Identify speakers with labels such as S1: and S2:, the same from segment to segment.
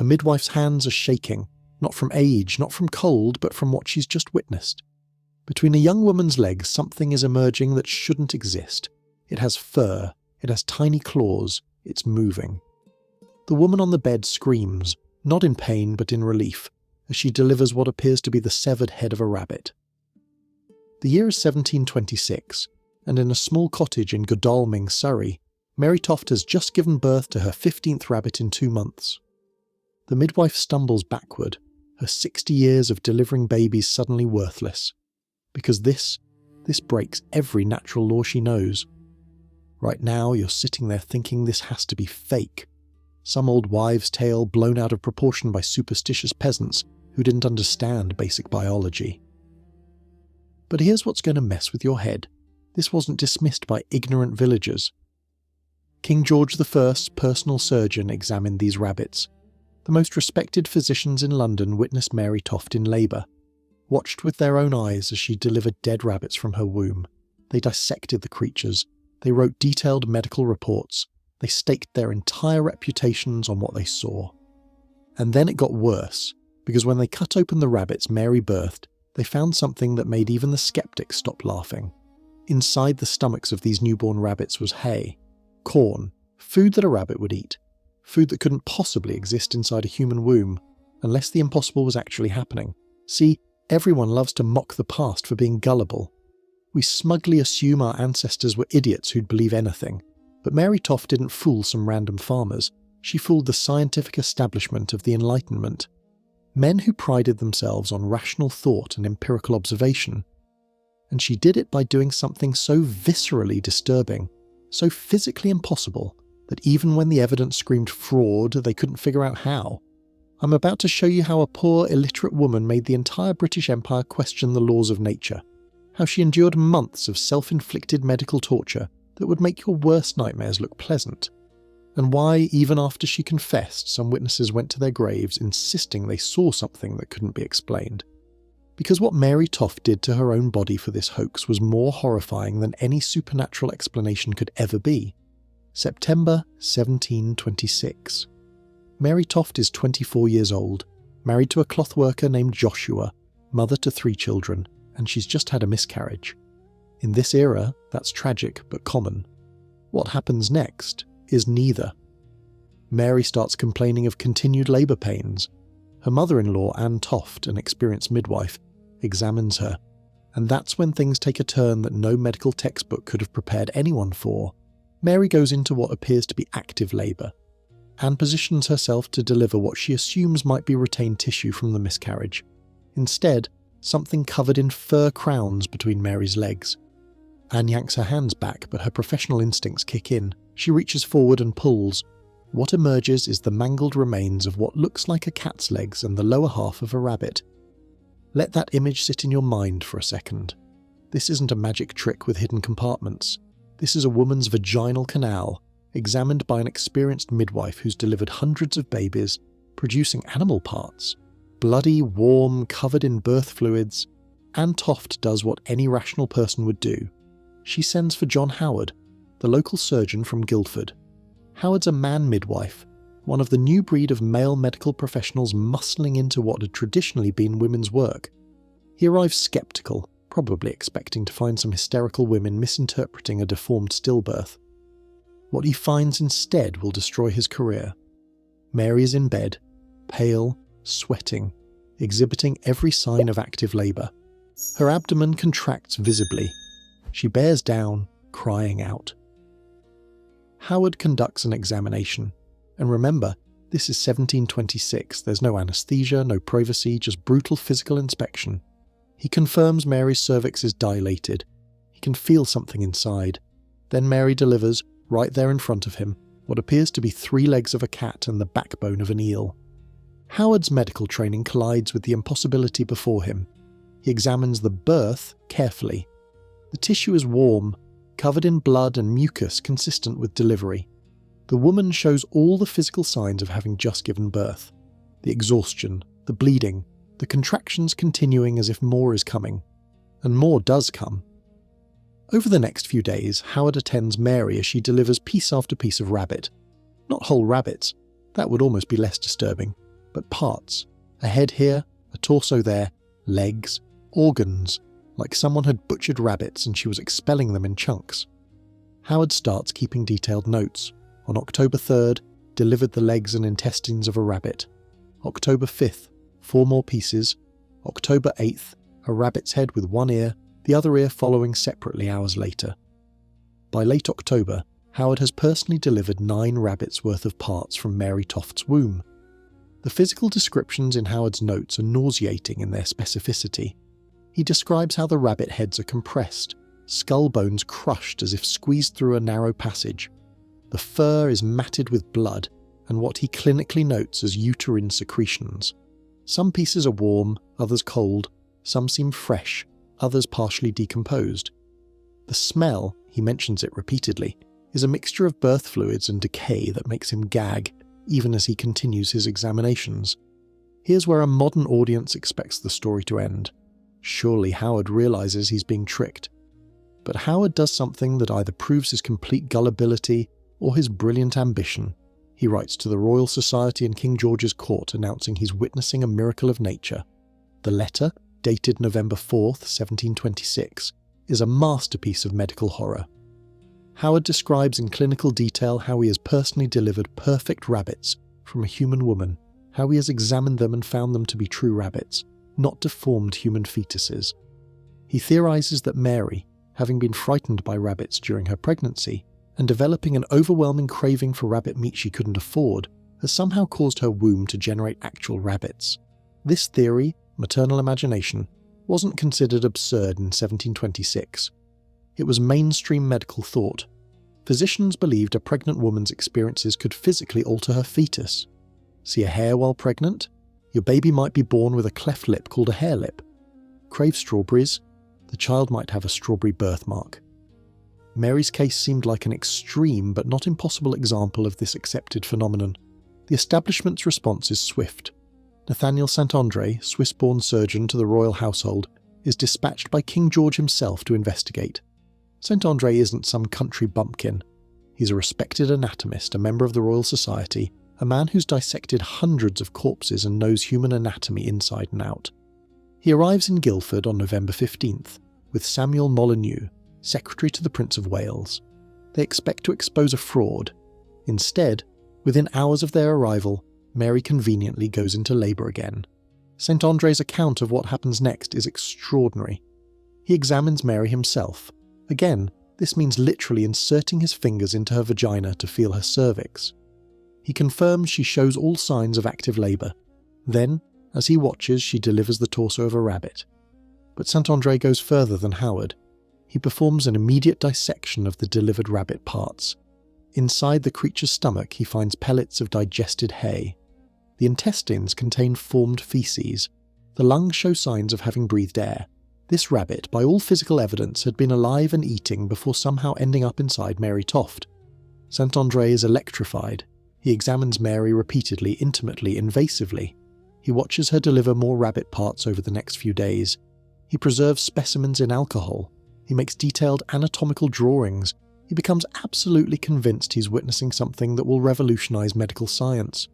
S1: Her midwife's hands are shaking, not from age, not from cold, but from what she's just witnessed. Between a young woman's legs, something is emerging that shouldn't exist. It has fur, it has tiny claws, it's moving. The woman on the bed screams, not in pain but in relief, as she delivers what appears to be the severed head of a rabbit. The year is 1726, and in a small cottage in Godalming, Surrey, Mary Toft has just given birth to her 15th rabbit in 2 months. The midwife stumbles backward, her 60 years of delivering babies suddenly worthless. Because this breaks every natural law she knows. Right now, you're sitting there thinking this has to be fake. Some old wives' tale blown out of proportion by superstitious peasants who didn't understand basic biology. But here's what's going to mess with your head. This wasn't dismissed by ignorant villagers. King George I's personal surgeon examined these rabbits. The most respected physicians in London witnessed Mary Toft in labour, watched with their own eyes as she delivered dead rabbits from her womb. They dissected the creatures. They wrote detailed medical reports. They staked their entire reputations on what they saw. And then it got worse, because when they cut open the rabbits Mary birthed, they found something that made even the skeptics stop laughing. Inside the stomachs of these newborn rabbits was hay, corn, food that a rabbit would eat, food that couldn't possibly exist inside a human womb, unless the impossible was actually happening. See, everyone loves to mock the past for being gullible. We smugly assume our ancestors were idiots who'd believe anything. But Mary Toft didn't fool some random farmers. She fooled the scientific establishment of the Enlightenment. Men who prided themselves on rational thought and empirical observation. And she did it by doing something so viscerally disturbing, so physically impossible, that even when the evidence screamed fraud, they couldn't figure out how. I'm about to show you how a poor, illiterate woman made the entire British Empire question the laws of nature. How she endured months of self-inflicted medical torture that would make your worst nightmares look pleasant. And why, even after she confessed, some witnesses went to their graves insisting they saw something that couldn't be explained. Because what Mary Toft did to her own body for this hoax was more horrifying than any supernatural explanation could ever be. September 1726. Mary Toft is 24 years old, married to a cloth worker named Joshua, mother to 3 children, and she's just had a miscarriage. In this era, that's tragic but common. What happens next is neither. Mary starts complaining of continued labour pains. Her mother-in-law, Anne Toft, an experienced midwife, examines her, and that's when things take a turn that no medical textbook could have prepared anyone for. Mary goes into what appears to be active labour. Anne positions herself to deliver what she assumes might be retained tissue from the miscarriage. Instead, something covered in fur crowns between Mary's legs. Anne yanks her hands back, but her professional instincts kick in. She reaches forward and pulls. What emerges is the mangled remains of what looks like a cat's legs and the lower half of a rabbit. Let that image sit in your mind for a second. This isn't a magic trick with hidden compartments. This is a woman's vaginal canal, examined by an experienced midwife who's delivered hundreds of babies, producing animal parts. Bloody, warm, covered in birth fluids, Anne Toft does what any rational person would do. She sends for John Howard, the local surgeon from Guildford. Howard's a man midwife, one of the new breed of male medical professionals muscling into what had traditionally been women's work. He arrives sceptical, probably expecting to find some hysterical women misinterpreting a deformed stillbirth. What he finds instead will destroy his career. Mary is in bed, pale, sweating, exhibiting every sign of active labour. Her abdomen contracts visibly. She bears down, crying out. Howard conducts an examination. And remember, this is 1726, there's no anaesthesia, no privacy, just brutal physical inspection. He confirms Mary's cervix is dilated. He can feel something inside. Then Mary delivers, right there in front of him, what appears to be 3 legs of a cat and the backbone of an eel. Howard's medical training collides with the impossibility before him. He examines the birth carefully. The tissue is warm, covered in blood and mucus consistent with delivery. The woman shows all the physical signs of having just given birth. The exhaustion, the bleeding, the contractions continuing as if more is coming. And more does come. Over the next few days, Howard attends Mary as she delivers piece after piece of rabbit. Not whole rabbits. That would almost be less disturbing. but parts. A head here, a torso there, legs, organs, like someone had butchered rabbits and she was expelling them in chunks. Howard starts keeping detailed notes. On October 3rd, delivered the legs and intestines of a rabbit. October 5th, 4 more pieces. October 8th, a rabbit's head with one ear, the other ear following separately hours later. By late October, Howard has personally delivered 9 rabbits' worth of parts from Mary Toft's womb. The physical descriptions in Howard's notes are nauseating in their specificity. He describes how the rabbit heads are compressed, skull bones crushed as if squeezed through a narrow passage. The fur is matted with blood and what he clinically notes as uterine secretions. Some pieces are warm, others cold, some seem fresh, others partially decomposed. The smell, he mentions it repeatedly, is a mixture of birth fluids and decay that makes him gag, even as he continues his examinations. Here's where a modern audience expects the story to end. Surely Howard realizes he's being tricked. But Howard does something that either proves his complete gullibility or his brilliant ambition. He writes to the Royal Society in King George's court announcing he's witnessing a miracle of nature. The letter, dated November 4th, 1726, is a masterpiece of medical horror. Howard describes in clinical detail how he has personally delivered perfect rabbits from a human woman, how he has examined them and found them to be true rabbits, not deformed human fetuses. He theorizes that Mary, having been frightened by rabbits during her pregnancy, and developing an overwhelming craving for rabbit meat she couldn't afford, has somehow caused her womb to generate actual rabbits. This theory, maternal imagination, wasn't considered absurd in 1726. It was mainstream medical thought. Physicians believed a pregnant woman's experiences could physically alter her fetus. See a hare while pregnant? Your baby might be born with a cleft lip called a hare lip. Crave strawberries? The child might have a strawberry birthmark. Mary's case seemed like an extreme but not impossible example of this accepted phenomenon. The establishment's response is swift. Nathaniel St. Andre, Swiss-born surgeon to the royal household, is dispatched by King George himself to investigate. St. Andre isn't some country bumpkin. He's a respected anatomist, a member of the Royal Society, a man who's dissected hundreds of corpses and knows human anatomy inside and out. He arrives in Guildford on November 15th, with Samuel Molyneux, secretary to the Prince of Wales. They expect to expose a fraud. Instead, within hours of their arrival, Mary conveniently goes into labour again. St. Andre's account of what happens next is extraordinary. He examines Mary himself. Again, this means literally inserting his fingers into her vagina to feel her cervix. He confirms she shows all signs of active labour. Then, as he watches, she delivers the torso of a rabbit. But St. Andre goes further than Howard. He performs an immediate dissection of the delivered rabbit parts. Inside the creature's stomach, he finds pellets of digested hay. The intestines contain formed feces. The lungs show signs of having breathed air. This rabbit, by all physical evidence, had been alive and eating before somehow ending up inside Mary Toft. St. Andre is electrified. He examines Mary repeatedly, intimately, invasively. He watches her deliver more rabbit parts over the next few days. He preserves specimens in alcohol. He makes detailed anatomical drawings. He becomes absolutely convinced he's witnessing something that will revolutionize medical science.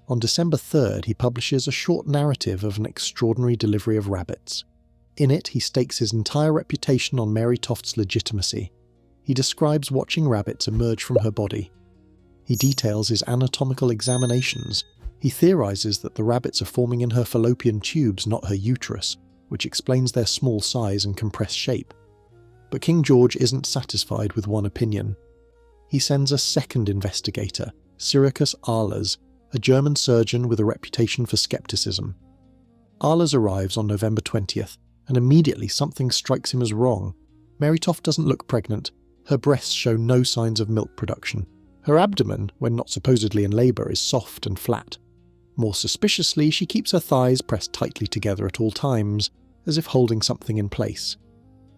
S1: On December 3rd, he publishes a short narrative of an extraordinary delivery of rabbits. In it, he stakes his entire reputation on Mary Toft's legitimacy. He describes watching rabbits emerge from her body. He details his anatomical examinations. He theorizes that the rabbits are forming in her fallopian tubes, not her uterus, which explains their small size and compressed shape. But King George isn't satisfied with one opinion. He sends a second investigator, Syracuse Ahlers, a German surgeon with a reputation for skepticism. Ahlers arrives on November 20th, and immediately something strikes him as wrong. Mary Toft doesn't look pregnant. Her breasts show no signs of milk production. Her abdomen, when not supposedly in labour, is soft and flat. More suspiciously, she keeps her thighs pressed tightly together at all times, as if holding something in place.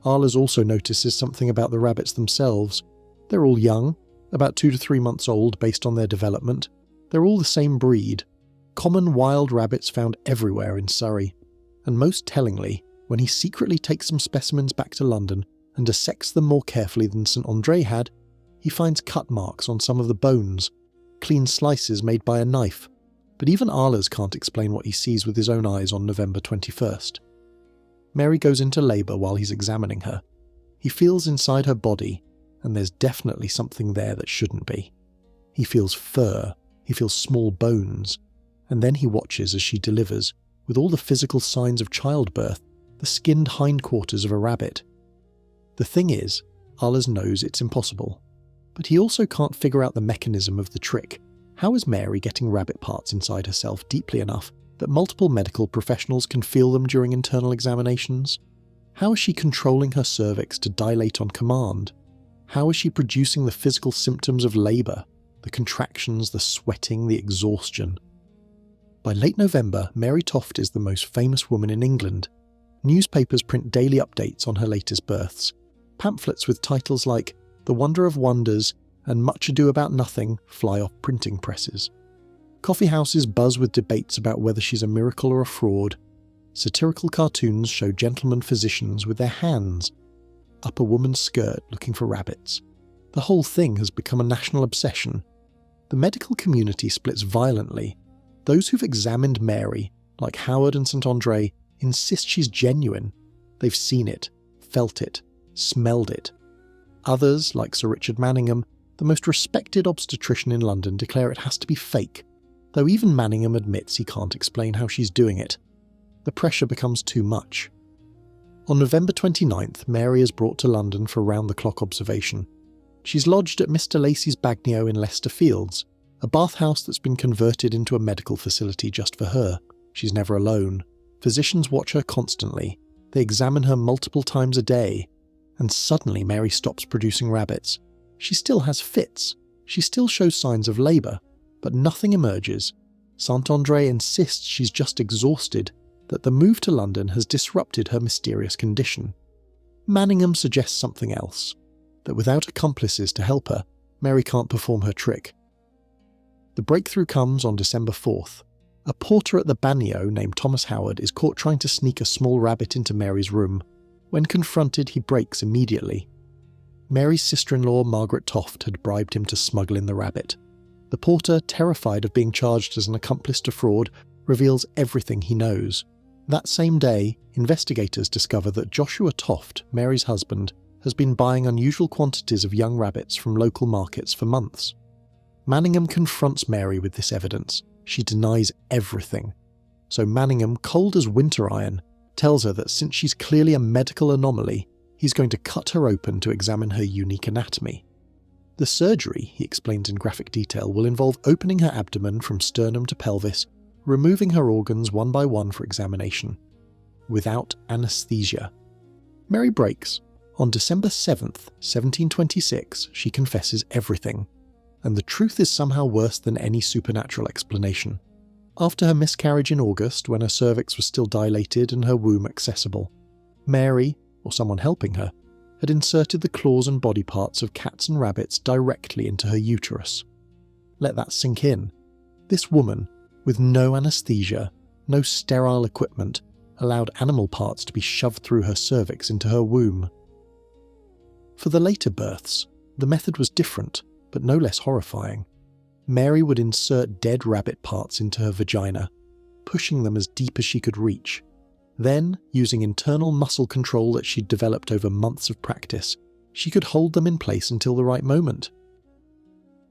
S1: Ahlers also notices something about the rabbits themselves. They're all young, about 2 to 3 months old based on their development. They're all the same breed. Common wild rabbits found everywhere in Surrey. And most tellingly, when he secretly takes some specimens back to London and dissects them more carefully than St. Andre had, he finds cut marks on some of the bones, clean slices made by a knife, But even Arles can't explain what he sees with his own eyes on November 21st. Mary goes into labour while he's examining her. He feels inside her body, and there's definitely something there that shouldn't be. He feels fur, he feels small bones, and then he watches as she delivers, with all the physical signs of childbirth, the skinned hindquarters of a rabbit. The thing is, Arles knows it's impossible. But he also can't figure out the mechanism of the trick. How is Mary getting rabbit parts inside herself deeply enough that multiple medical professionals can feel them during internal examinations? How is she controlling her cervix to dilate on command? How is she producing the physical symptoms of labour, the contractions, the sweating, the exhaustion? By late November, Mary Toft is the most famous woman in England. Newspapers print daily updates on her latest births. Pamphlets with titles like The Wonder of Wonders and Much Ado About Nothing fly off printing presses. Coffee houses buzz with debates about whether she's a miracle or a fraud. Satirical cartoons show gentlemen physicians with their hands up a woman's skirt looking for rabbits. The whole thing has become a national obsession. The medical community splits violently. Those who've examined Mary, like Howard and St Andre, insist she's genuine. They've seen it, felt it, smelled it. Others, like Sir Richard Manningham, the most respected obstetrician in London, declare it has to be fake, though even Manningham admits he can't explain how she's doing it. The pressure becomes too much. On November 29th, Mary is brought to London for round-the-clock observation. She's lodged at Mr Lacey's Bagnio in Leicester Fields, a bathhouse that's been converted into a medical facility just for her. She's never alone. Physicians watch her constantly. They examine her multiple times a day. And suddenly Mary stops producing rabbits. She still has fits. She still shows signs of labour. But nothing emerges. St Andre insists she's just exhausted, that the move to London has disrupted her mysterious condition. Manningham suggests something else, that without accomplices to help her, Mary can't perform her trick. The breakthrough comes on December 4th. A porter at the Bagnio named Thomas Howard is caught trying to sneak a small rabbit into Mary's room. When confronted, he breaks immediately. Mary's sister-in-law, Margaret Toft, had bribed him to smuggle in the rabbit. The porter, terrified of being charged as an accomplice to fraud, reveals everything he knows. That same day, investigators discover that Joshua Toft, Mary's husband, has been buying unusual quantities of young rabbits from local markets for months. Manningham confronts Mary with this evidence. She denies everything. So Manningham, cold as winter iron, tells her that since she's clearly a medical anomaly, he's going to cut her open to examine her unique anatomy. The surgery, he explains in graphic detail, will involve opening her abdomen from sternum to pelvis, removing her organs one by one for examination, without anaesthesia. Mary breaks. On December 7th, 1726, she confesses everything. And the truth is somehow worse than any supernatural explanation. After her miscarriage in August, when her cervix was still dilated and her womb accessible, Mary, or someone helping her, had inserted the claws and body parts of cats and rabbits directly into her uterus. Let that sink in. This woman, with no anaesthesia, no sterile equipment, allowed animal parts to be shoved through her cervix into her womb. For the later births, the method was different, but no less horrifying. Mary would insert dead rabbit parts into her vagina, pushing them as deep as she could reach. Then, using internal muscle control that she'd developed over months of practice, she could hold them in place until the right moment.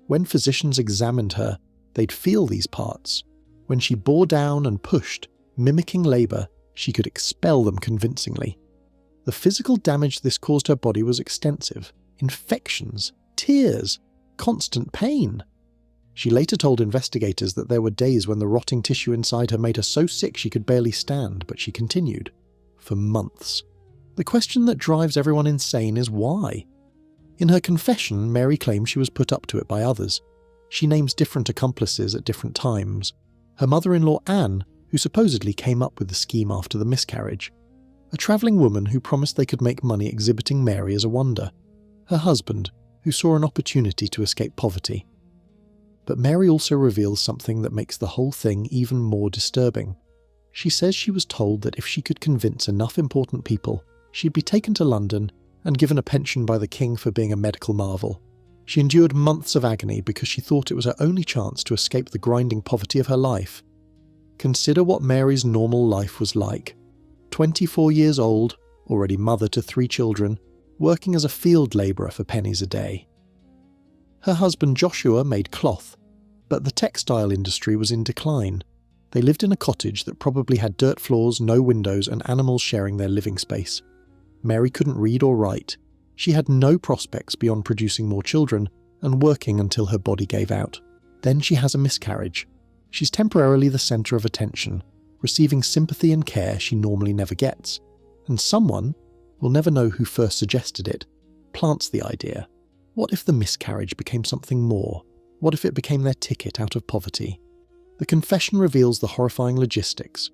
S1: When physicians examined her, they'd feel these parts. When she bore down and pushed, mimicking labour, she could expel them convincingly. The physical damage this caused her body was extensive. Infections, tears, constant pain. She later told investigators that there were days when the rotting tissue inside her made her so sick she could barely stand, but she continued. For months. The question that drives everyone insane is why? In her confession, Mary claims she was put up to it by others. She names different accomplices at different times. Her mother-in-law Anne, who supposedly came up with the scheme after the miscarriage. A travelling woman who promised they could make money exhibiting Mary as a wonder. Her husband, who saw an opportunity to escape poverty. But Mary also reveals something that makes the whole thing even more disturbing. She says she was told that if she could convince enough important people, she'd be taken to London and given a pension by the king for being a medical marvel. She endured months of agony because she thought it was her only chance to escape the grinding poverty of her life. Consider what Mary's normal life was like. 24 years old, already mother to 3 children, working as a field labourer for pennies a day. Her husband Joshua made cloth, but the textile industry was in decline. They lived in a cottage that probably had dirt floors, no windows, and animals sharing their living space. Mary couldn't read or write. She had no prospects beyond producing more children and working until her body gave out. Then she has a miscarriage. She's temporarily the centre of attention, receiving sympathy and care she normally never gets. And someone, we'll never know who first suggested it, plants the idea. What if the miscarriage became something more? What if it became their ticket out of poverty? The confession reveals the horrifying logistics.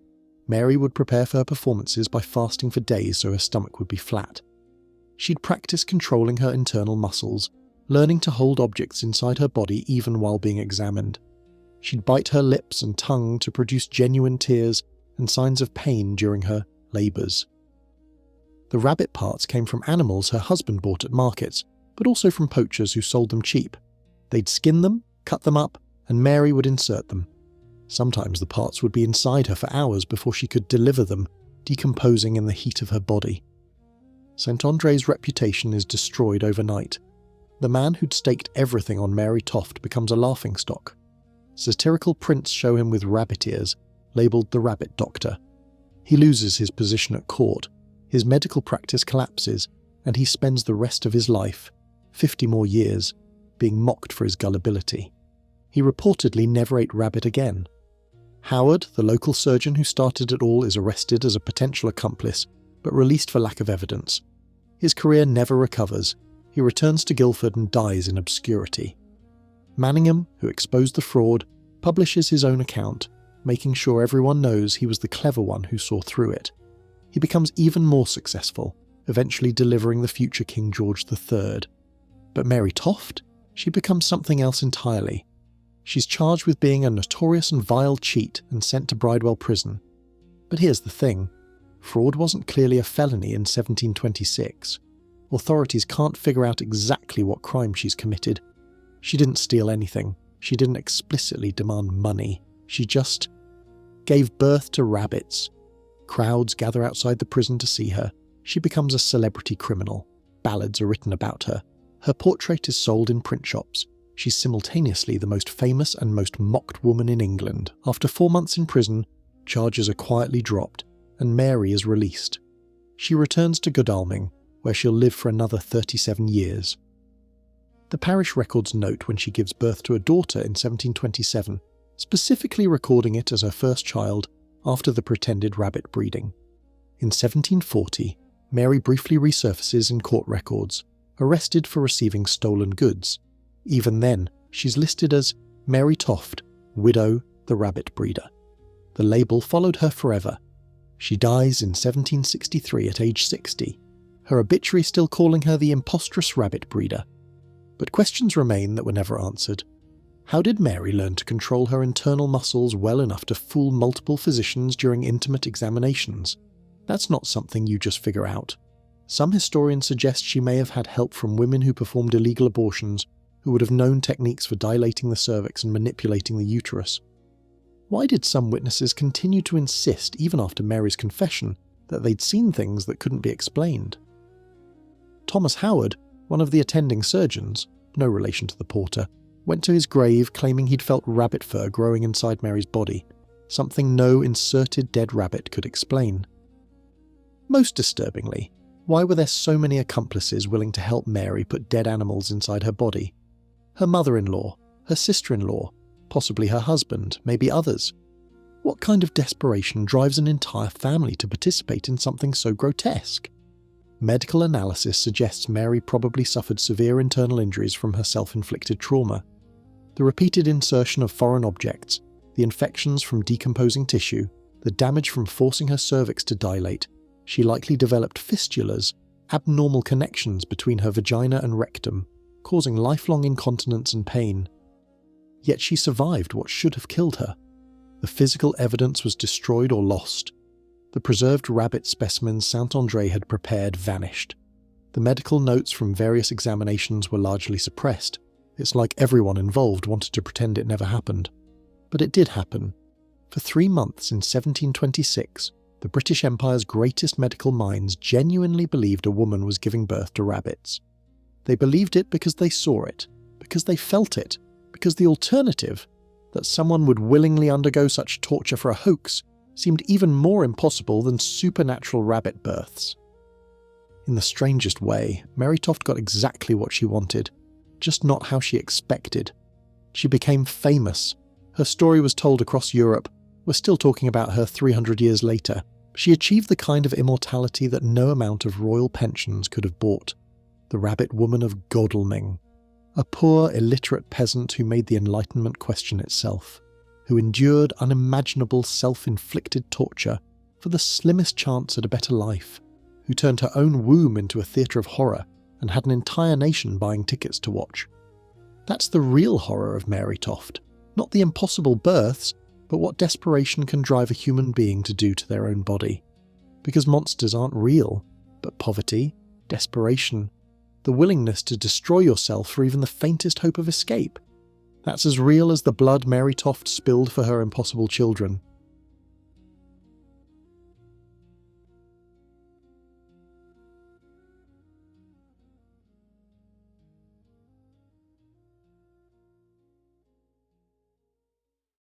S1: Mary would prepare for her performances by fasting for days so her stomach would be flat. She'd practice controlling her internal muscles, learning to hold objects inside her body even while being examined. She'd bite her lips and tongue to produce genuine tears and signs of pain during her labours. The rabbit parts came from animals her husband bought at markets, but also from poachers who sold them cheap. They'd skin them, cut them up, and Mary would insert them. Sometimes the parts would be inside her for hours before she could deliver them, decomposing in the heat of her body. St. Andre's reputation is destroyed overnight. The man who'd staked everything on Mary Toft becomes a laughingstock. Satirical prints show him with rabbit ears, labelled the Rabbit Doctor. He loses his position at court, his medical practice collapses, and he spends the rest of his life, 50 more years, being mocked for his gullibility. He reportedly never ate rabbit again. Howard, the local surgeon who started it all, is arrested as a potential accomplice, but released for lack of evidence. His career never recovers. He returns to Guildford and dies in obscurity. Manningham, who exposed the fraud, publishes his own account, making sure everyone knows he was the clever one who saw through it. He becomes even more successful, eventually delivering the future King George III. But Mary Toft? She becomes something else entirely. She's charged with being a notorious and vile cheat and sent to Bridewell Prison. But here's the thing. Fraud wasn't clearly a felony in 1726. Authorities can't figure out exactly what crime she's committed. She didn't steal anything. She didn't explicitly demand money. She just gave birth to rabbits. Crowds gather outside the prison to see her. She becomes a celebrity criminal. Ballads are written about her. Her portrait is sold in print shops. She's simultaneously the most famous and most mocked woman in England. After 4 months in prison, charges are quietly dropped, and Mary is released. She returns to Godalming, where she'll live for another 37 years. The parish records note when she gives birth to a daughter in 1727, specifically recording it as her first child after the pretended rabbit breeding. In 1740, Mary briefly resurfaces in court records, arrested for receiving stolen goods. Even then, she's listed as Mary Toft, widow, the rabbit breeder. The label followed her forever. She dies in 1763 at age 60, her obituary still calling her the impostrous rabbit breeder. But questions remain that were never answered. How did Mary learn to control her internal muscles well enough to fool multiple physicians during intimate examinations? That's not something you just figure out. Some historians suggest she may have had help from women who performed illegal abortions, who would have known techniques for dilating the cervix and manipulating the uterus. Why did some witnesses continue to insist, even after Mary's confession, that they'd seen things that couldn't be explained? Thomas Howard, one of the attending surgeons, no relation to the porter, went to his grave claiming he'd felt rabbit fur growing inside Mary's body, something no inserted dead rabbit could explain. Most disturbingly, why were there so many accomplices willing to help Mary put dead animals inside her body? Her mother-in-law, her sister-in-law, possibly her husband, maybe others. What kind of desperation drives an entire family to participate in something so grotesque? Medical analysis suggests Mary probably suffered severe internal injuries from her self-inflicted trauma. The repeated insertion of foreign objects, the infections from decomposing tissue, the damage from forcing her cervix to dilate. She likely developed fistulas, abnormal connections between her vagina and rectum, causing lifelong incontinence and pain. Yet she survived what should have killed her. The physical evidence was destroyed or lost. The preserved rabbit specimens Saint André had prepared vanished. The medical notes from various examinations were largely suppressed. It's like everyone involved wanted to pretend it never happened. But it did happen. For 3 months in 1726, the British Empire's greatest medical minds genuinely believed a woman was giving birth to rabbits. They believed it because they saw it, because they felt it, because the alternative, that someone would willingly undergo such torture for a hoax, seemed even more impossible than supernatural rabbit births. In the strangest way, Mary Toft got exactly what she wanted, just not how she expected. She became famous. Her story was told across Europe. We're still talking about her 300 years later. She achieved the kind of immortality that no amount of royal pensions could have bought. The Rabbit Woman of Godalming. A poor, illiterate peasant who made the Enlightenment question itself, who endured unimaginable self-inflicted torture for the slimmest chance at a better life, who turned her own womb into a theatre of horror and had an entire nation buying tickets to watch. That's the real horror of Mary Toft, not the impossible births, but what desperation can drive a human being to do to their own body. Because monsters aren't real, but poverty, desperation, the willingness to destroy yourself for even the faintest hope of escape. That's as real as the blood Mary Toft spilled for her impossible children.